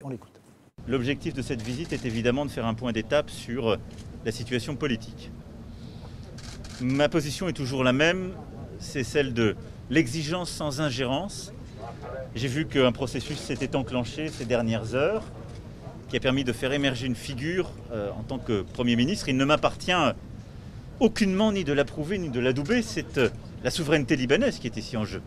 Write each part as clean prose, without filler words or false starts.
On l'écoute. L'objectif de cette visite est évidemment de faire un point d'étape sur la situation politique. Ma position est toujours la même, c'est celle de l'exigence sans ingérence. J'ai vu qu'un processus s'était enclenché ces dernières heures, qui a permis de faire émerger une figure en tant que Premier ministre. Il ne m'appartient aucunement ni de l'approuver ni de l'adouber, c'est la souveraineté libanaise qui est ici en jeu.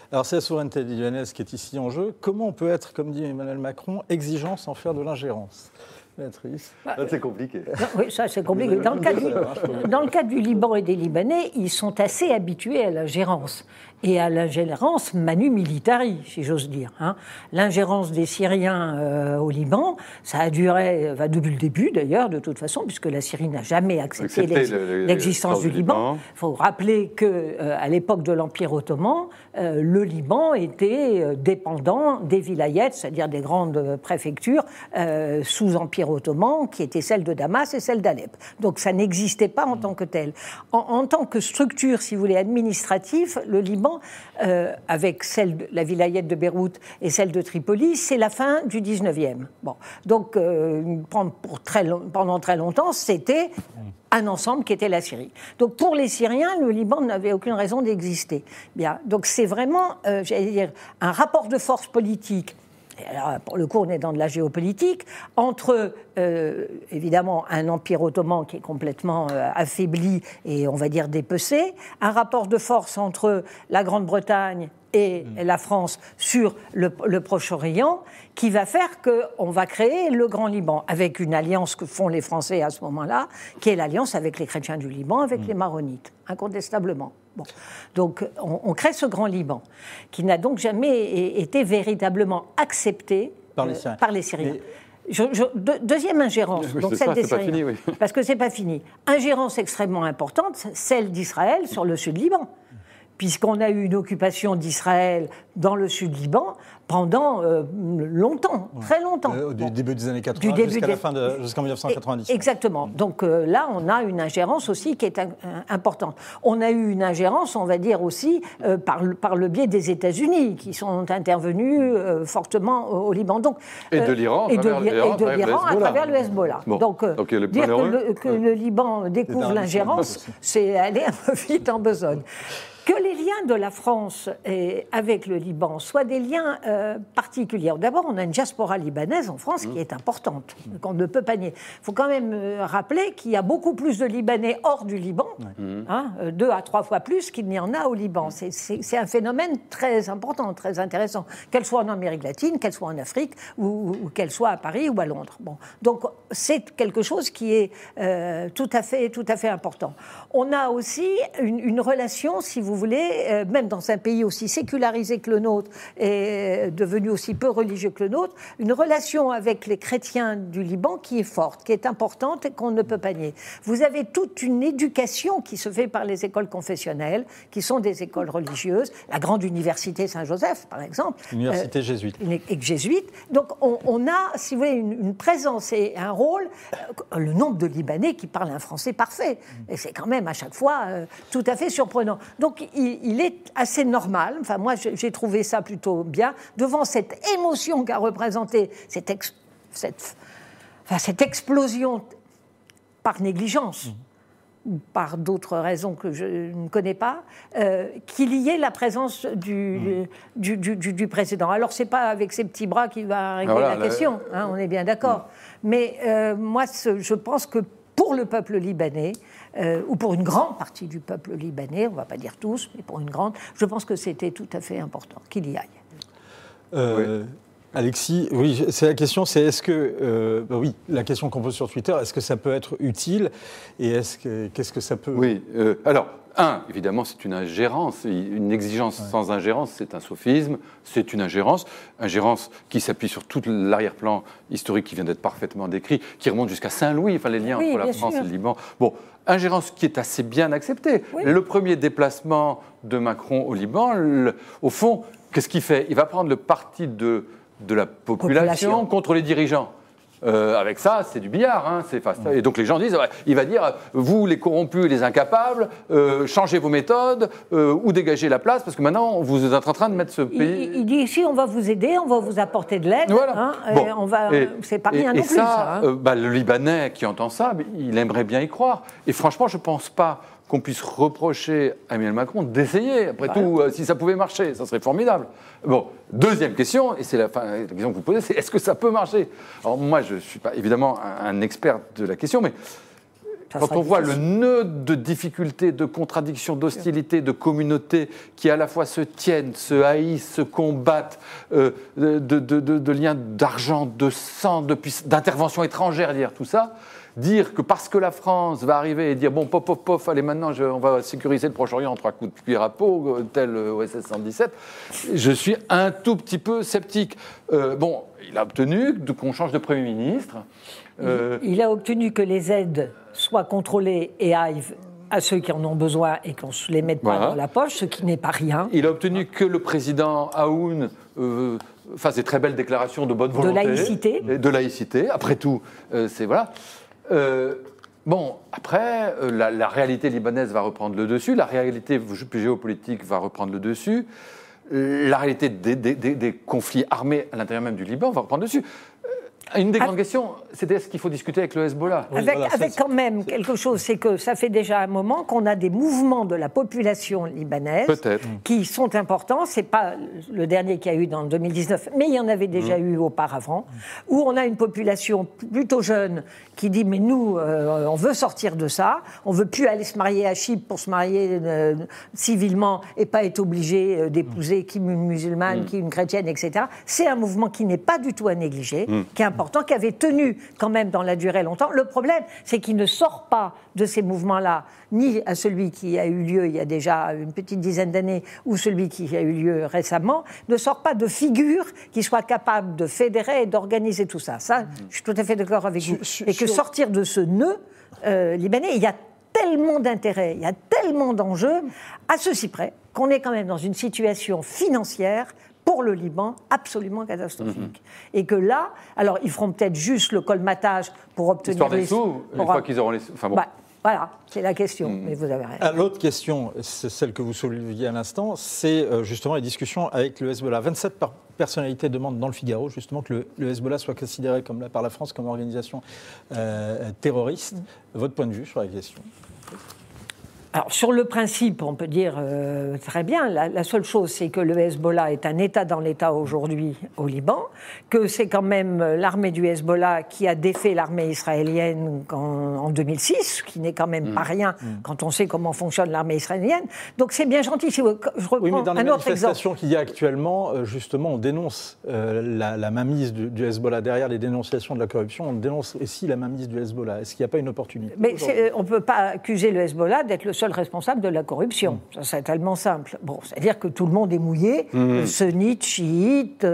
Alors c'est la souveraineté libanaise qui est ici en jeu. Comment on peut être, comme dit Emmanuel Macron, exigeant sans faire de l'ingérence ? Béatrice. C'est compliqué. Non, oui, ça c'est compliqué. Dans le cas du Liban et des Libanais, ils sont assez habitués à l'ingérence. Et à l'ingérence manu militari, si j'ose dire. L'ingérence des Syriens au Liban, ça a duré depuis le début d'ailleurs, de toute façon, puisque la Syrie n'a jamais accepté l'existence du Liban. Il faut rappeler qu'à l'époque de l'Empire ottoman, le Liban était dépendant des vilayets, c'est-à-dire des grandes préfectures sous Empire ottoman, qui étaient celles de Damas et celles d'Alep. Donc ça n'existait pas en tant que tel. En tant que structure, si vous voulez, administrative, le Liban, avec la vilayette de Beyrouth et celle de Tripoli, c'est la fin du 19e. Bon. Donc pendant très longtemps, c'était un ensemble qui était la Syrie. Donc pour les Syriens, le Liban n'avait aucune raison d'exister. Bien. Donc c'est vraiment, j'allais dire, un rapport de force politique. Alors, pour le coup, on est dans de la géopolitique, entre, évidemment, un empire ottoman qui est complètement affaibli et, on va dire, dépecé, un rapport de force entre la Grande-Bretagne et la France sur le Proche-Orient, qui va faire qu'on va créer le Grand Liban, avec une alliance que font les Français à ce moment-là, qui est l'alliance avec les chrétiens du Liban, avec les Maronites, incontestablement. Bon. Donc on crée ce Grand Liban, qui n'a donc jamais été véritablement accepté par les Syriens. Deuxième ingérence, donc celle des Syriens, fini, oui. Parce que c'est pas fini. Ingérence extrêmement importante, celle d'Israël sur le sud Liban, puisqu'on a eu une occupation d'Israël dans le sud Liban pendant longtemps, très longtemps. Du début des années 80 jusqu'en 1990. Exactement. Donc là, on a une ingérence aussi qui est importante. On a eu une ingérence, on va dire aussi, par le biais des États-Unis, qui sont intervenus fortement au Liban. Donc, et de l'Iran à travers le Hezbollah. Bon. Donc dire que le Liban découvre l'ingérence, c'est aller un peu vite en besogne. Que les liens de la France avec le Liban soient des liens particuliers. D'abord, on a une diaspora libanaise en France qui est importante, qu'on ne peut pas nier. Il faut quand même rappeler qu'il y a beaucoup plus de Libanais hors du Liban, 2 à 3 fois plus qu'il n'y en a au Liban. C'est un phénomène très important, très intéressant, qu'elle soit en Amérique latine, qu'elle soit en Afrique, ou qu'elle soit à Paris ou à Londres. Bon. Donc, c'est quelque chose qui est tout à fait important. On a aussi une relation, si vous voulez, même dans un pays aussi sécularisé que le nôtre et devenu aussi peu religieux que le nôtre, une relation avec les chrétiens du Liban qui est forte, qui est importante et qu'on ne peut pas nier. Vous avez toute une éducation qui se fait par les écoles confessionnelles, qui sont des écoles religieuses, la grande université Saint-Joseph, par exemple. Université jésuite. Jésuite. Donc on a, si vous voulez, une présence et un rôle, le nombre de Libanais qui parlent un français parfait. Et c'est quand même à chaque fois tout à fait surprenant. Donc il est assez normal, enfin moi j'ai trouvé ça plutôt bien, devant cette émotion qu'a représentée cette explosion par négligence, ou par d'autres raisons que je ne connais pas, qu'il y ait la présence du président. Alors c'est pas avec ses petits bras qu'il va régler la question, on est bien d'accord. Mais moi je pense que pour le peuple libanais, ou pour une grande partie du peuple libanais, on ne va pas dire tous, mais pour une grande, je pense que c'était tout à fait important qu'il y aille. Alexis, oui, c'est la question, c'est est-ce que, oui, la question qu'on pose sur Twitter, est-ce que ça peut être utile et qu'est-ce que ça peut... Oui, alors, évidemment, c'est une ingérence, une exigence sans ingérence, c'est un sophisme, c'est une ingérence qui s'appuie sur tout l'arrière-plan historique qui vient d'être parfaitement décrit, qui remonte jusqu'à Saint-Louis, enfin les liens entre la France et le Liban. Bon, ingérence qui est assez bien acceptée. Oui. Le premier déplacement de Macron au Liban, au fond, qu'est-ce qu'il fait ? Il va prendre le parti de la population contre les dirigeants. Avec ça, c'est du billard. Hein, et donc les gens disent, il va dire, vous les corrompus et les incapables, changez vos méthodes ou dégagez la place, parce que maintenant, vous êtes en train de mettre ce pays... Il dit ici, on va vous aider, on va vous apporter de l'aide. Voilà. C'est pas rien non plus, ça. Le Libanais qui entend ça, il aimerait bien y croire. Et franchement, je ne pense pas qu'on puisse reprocher à Emmanuel Macron d'essayer. Après tout, si ça pouvait marcher, ça serait formidable. Bon, deuxième question, et c'est la question que vous posez, c'est est-ce que ça peut marcher? Alors moi, je ne suis pas évidemment un expert de la question, mais quand on voit le nœud de difficultés, de contradictions, d'hostilité, de communautés qui à la fois se tiennent, se haïssent, se combattent, de liens d'argent, de sang, d'intervention étrangère, tout ça, dire que parce que la France va arriver et dire bon, pof, allez maintenant, on va sécuriser le Proche-Orient en 3 coups de cuir à peau, tel OSS 117, je suis un tout petit peu sceptique. Il a obtenu qu'on change de Premier ministre. Il a obtenu que les aides soient contrôlées et aillent à ceux qui en ont besoin et qu'on ne les mette pas dans la poche, ce qui n'est pas rien. Il a obtenu que le président Aoun fasse des très belles déclarations de bonne volonté. De laïcité. Après tout, c'est voilà. Après, la réalité libanaise va reprendre le dessus, la réalité géopolitique va reprendre le dessus, la réalité des conflits armés à l'intérieur même du Liban va reprendre le dessus. Une des grandes questions, c'était est-ce qu'il faut discuter avec le Hezbollah ? Avec quand même quelque chose, c'est que ça fait déjà un moment qu'on a des mouvements de la population libanaise qui sont importants. C'est pas le dernier qu'il y a eu dans 2019, mais il y en avait déjà eu auparavant, où on a une population plutôt jeune qui dit mais nous, on veut sortir de ça, on veut plus aller se marier à Chypre pour se marier civilement et pas être obligé d'épouser qui une musulmane, qui une chrétienne, etc. C'est un mouvement qui n'est pas du tout à négliger, qui est important, qui avait tenu quand même dans la durée longtemps. Le problème, c'est qu'il ne sort pas de ces mouvements-là, ni à celui qui a eu lieu il y a déjà une petite dizaine d'années, ou celui qui a eu lieu récemment, ne sort pas de figures qui soient capables de fédérer et d'organiser tout ça. Ça, je suis tout à fait d'accord avec vous. Et que sortir de ce nœud libanais, il y a tellement d'intérêts, il y a tellement d'enjeux, à ceci près qu'on est quand même dans une situation financière pour le Liban, absolument catastrophique. Et que là, alors ils feront peut-être juste le colmatage pour obtenir les sous, une fois qu'ils auront les sous. Enfin bon. Voilà, c'est la question, mais vous avez raison. L'autre question, c'est celle que vous souleviez à l'instant, c'est justement les discussions avec le Hezbollah. 27 personnalités demandent dans le Figaro justement que le Hezbollah soit considéré par la France comme organisation terroriste. Votre point de vue sur la question ? Alors, sur le principe, on peut dire très bien, la seule chose, c'est que le Hezbollah est un État dans l'État aujourd'hui au Liban, que c'est quand même l'armée du Hezbollah qui a défait l'armée israélienne en 2006, qui n'est quand même pas rien quand on sait comment fonctionne l'armée israélienne. Donc c'est bien gentil. Si je reprends mais dans les un autre manifestations exemple. qu'il y a actuellement, justement, on dénonce la mainmise du Hezbollah. Derrière les dénonciations de la corruption, on dénonce aussi la mainmise du Hezbollah. Est-ce qu'il n'y a pas une opportunité ? Mais on ne peut pas accuser le Hezbollah d'être le seul responsable de la corruption. Ça, c'est tellement simple. Bon, c'est-à-dire que tout le monde est mouillé, sunnites, chiites,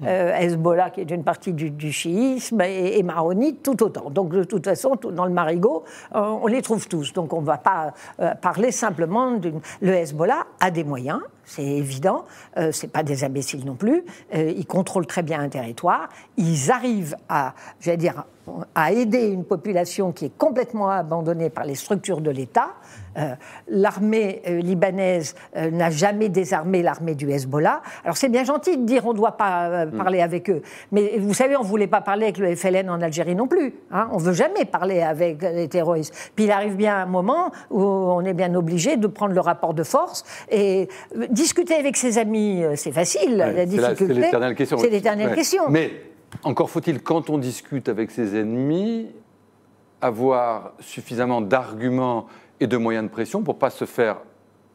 Hezbollah qui est une partie du chiisme et maronites, tout autant. Donc de toute façon, dans le marigot, on les trouve tous. Donc on ne va pas parler simplement le Hezbollah a des moyens. C'est évident, c'est pas des imbéciles non plus. Ils contrôlent très bien un territoire. Ils arrivent à aider une population qui est complètement abandonnée par les structures de l'État. L'armée libanaise n'a jamais désarmé l'armée du Hezbollah. Alors c'est bien gentil de dire on ne doit pas parler avec eux, mais vous savez, on ne voulait pas parler avec le FLN en Algérie non plus. Hein. On ne veut jamais parler avec les terroristes. Puis il arrive bien un moment où on est bien obligé de prendre le rapport de force et discuter avec ses amis, c'est facile. La difficulté, c'est l'éternelle question. C'est l'éternelle question. Mais encore faut-il, quand on discute avec ses ennemis, avoir suffisamment d'arguments et de moyens de pression pour ne pas se faire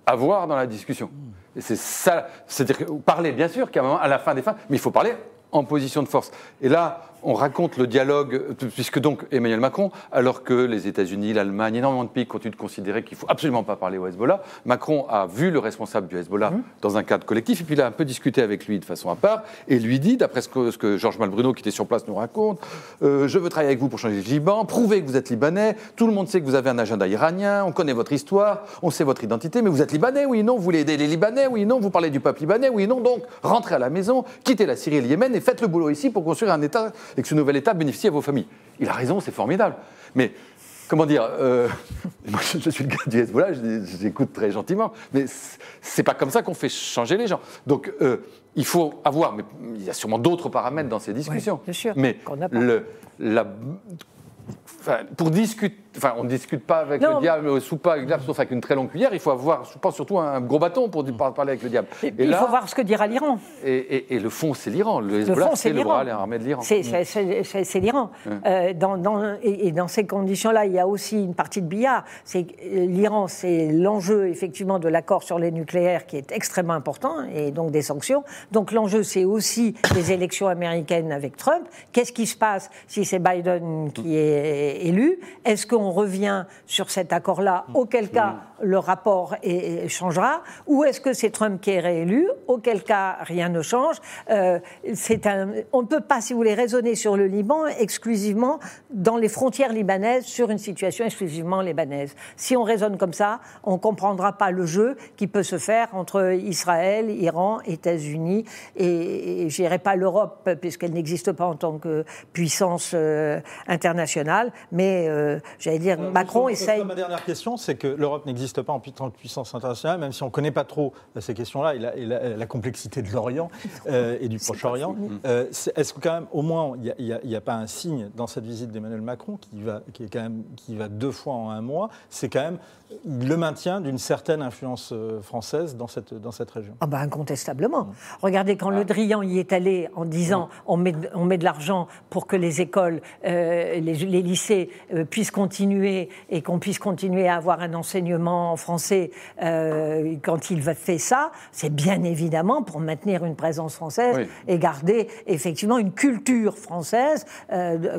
avoir dans la discussion. Et c'est ça, c'est-à-dire parler, bien sûr, qu'à un moment, à la fin des fins, mais il faut parler en position de force. Et là, on raconte le dialogue, puisque donc Emmanuel Macron, alors que les États-Unis, l'Allemagne, énormément de pays continuent de considérer qu'il ne faut absolument pas parler au Hezbollah, Macron a vu le responsable du Hezbollah dans un cadre collectif, et puis il a un peu discuté avec lui de façon à part, et lui dit, d'après ce que Georges Malbruno, qui était sur place, nous raconte, je veux travailler avec vous pour changer le Liban, prouver que vous êtes Libanais, tout le monde sait que vous avez un agenda iranien, on connaît votre histoire, on sait votre identité, mais vous êtes Libanais, oui, non, vous voulez aider les Libanais, oui, non, vous parlez du peuple libanais, oui, non, donc rentrez à la maison, quittez la Syrie et le Yémen et faites le boulot ici pour construire un État et que ce nouvel État bénéficie à vos familles. Il a raison, c'est formidable. Mais, comment dire, moi je suis le gars du Hezbollah, j'écoute très gentiment, mais c'est pas comme ça qu'on fait changer les gens. Donc, il faut avoir, mais il y a sûrement d'autres paramètres dans ces discussions. Oui, bien sûr, mais pour discuter, on ne discute pas avec le diable, soupe pas avec le diable, sauf avec une très longue cuillère. Il faut avoir, je pense, surtout un gros bâton pour parler avec le diable. Il faut voir ce que dira l'Iran. Et le fond, c'est l'Iran. Le Hezbollah, c'est le bras armé de l'Iran. C'est l'Iran. Et dans ces conditions-là, il y a aussi une partie de billard. L'Iran, c'est l'enjeu, effectivement, de l'accord sur les nucléaires qui est extrêmement important, et donc des sanctions. Donc l'enjeu, c'est aussi les élections américaines avec Trump. Qu'est-ce qui se passe si c'est Biden qui est élu? Est-ce qu'on revient sur cet accord-là, auquel cas le rapport changera, ou est-ce que c'est Trump qui est réélu, auquel cas rien ne change? On ne peut pas, si vous voulez, raisonner sur le Liban exclusivement dans les frontières libanaises, sur une situation exclusivement libanaise. Si on raisonne comme ça, on ne comprendra pas le jeu qui peut se faire entre Israël, Iran, États-Unis et je dirais pas l'Europe, puisqu'elle n'existe pas en tant que puissance internationale, mais j'allais dire, Macron essaye... Ma dernière question, c'est que l'Europe n'existe pas en tant que puissance internationale, même si on ne connaît pas trop ces questions-là et la complexité de l'Orient et du Proche-Orient. Est-ce que quand même, au moins, il n'y a pas un signe dans cette visite d'Emmanuel Macron qui va 2 fois en 1 mois, c'est quand même le maintien d'une certaine influence française dans cette région? Ah ben, incontestablement. Regardez, quand Le Drian y est allé en disant on met de l'argent pour que les écoles, les lycées puissent continuer et qu'on puisse continuer à avoir un enseignement français, quand il fait ça, c'est bien évidemment pour maintenir une présence française et garder effectivement une culture française,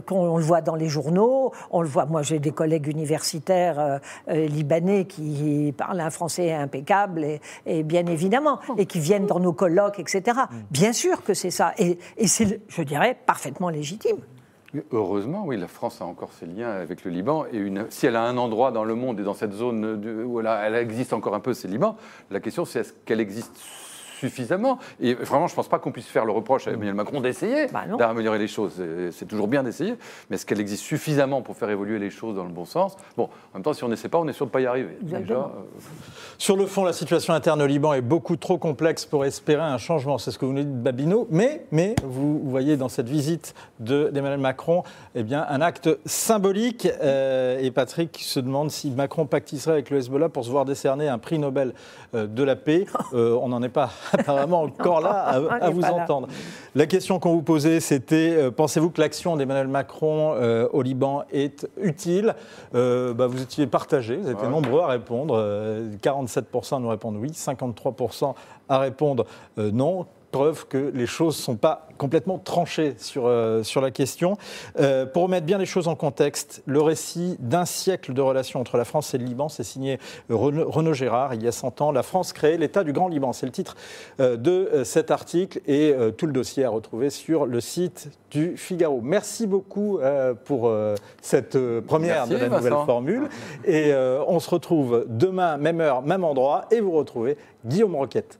qu'on le voit dans les journaux, on le voit, moi j'ai des collègues universitaires libanais qui parlent un français impeccable et bien évidemment, et qui viennent dans nos colloques, etc. Bien sûr que c'est ça, et c'est, je dirais, parfaitement légitime. Heureusement, oui, la France a encore ses liens avec le Liban, et si elle a un endroit dans le monde et dans cette zone où elle existe encore un peu, c'est le Liban, la question c'est est-ce qu'elle existe suffisamment. Et vraiment, je ne pense pas qu'on puisse faire le reproche à Emmanuel Macron d'essayer d'améliorer les choses. C'est toujours bien d'essayer, mais est-ce qu'elle existe suffisamment pour faire évoluer les choses dans le bon sens? Bon, en même temps, si on n'essaie pas, on est sûr de ne pas y arriver. Déjà, Sur le fond, la situation interne au Liban est beaucoup trop complexe pour espérer un changement. C'est ce que vous nous dites, Babino. Mais vous voyez dans cette visite d'Emmanuel Macron un acte symbolique. Et Patrick se demande si Macron pactiserait avec le Hezbollah pour se voir décerner un prix Nobel de la paix. On n'en est pas apparemment encore là à vous entendre. La question qu'on vous posait, c'était pensez-vous que l'action d'Emmanuel Macron au Liban est utile? Vous étiez partagés, vous étiez nombreux à répondre. 47% à nous répondre oui, 53% à répondre non. Preuve que les choses ne sont pas complètement tranchées sur la question. Pour remettre bien les choses en contexte, le récit d'un siècle de relations entre la France et le Liban, c'est signé Renaud Gérard, il y a 100 ans. La France crée l'État du Grand Liban. C'est le titre de cet article et tout le dossier à retrouver sur le site du Figaro. Merci beaucoup pour cette première de la nouvelle formule. Et on se retrouve demain, même heure, même endroit, et vous retrouvez Guillaume Roquette.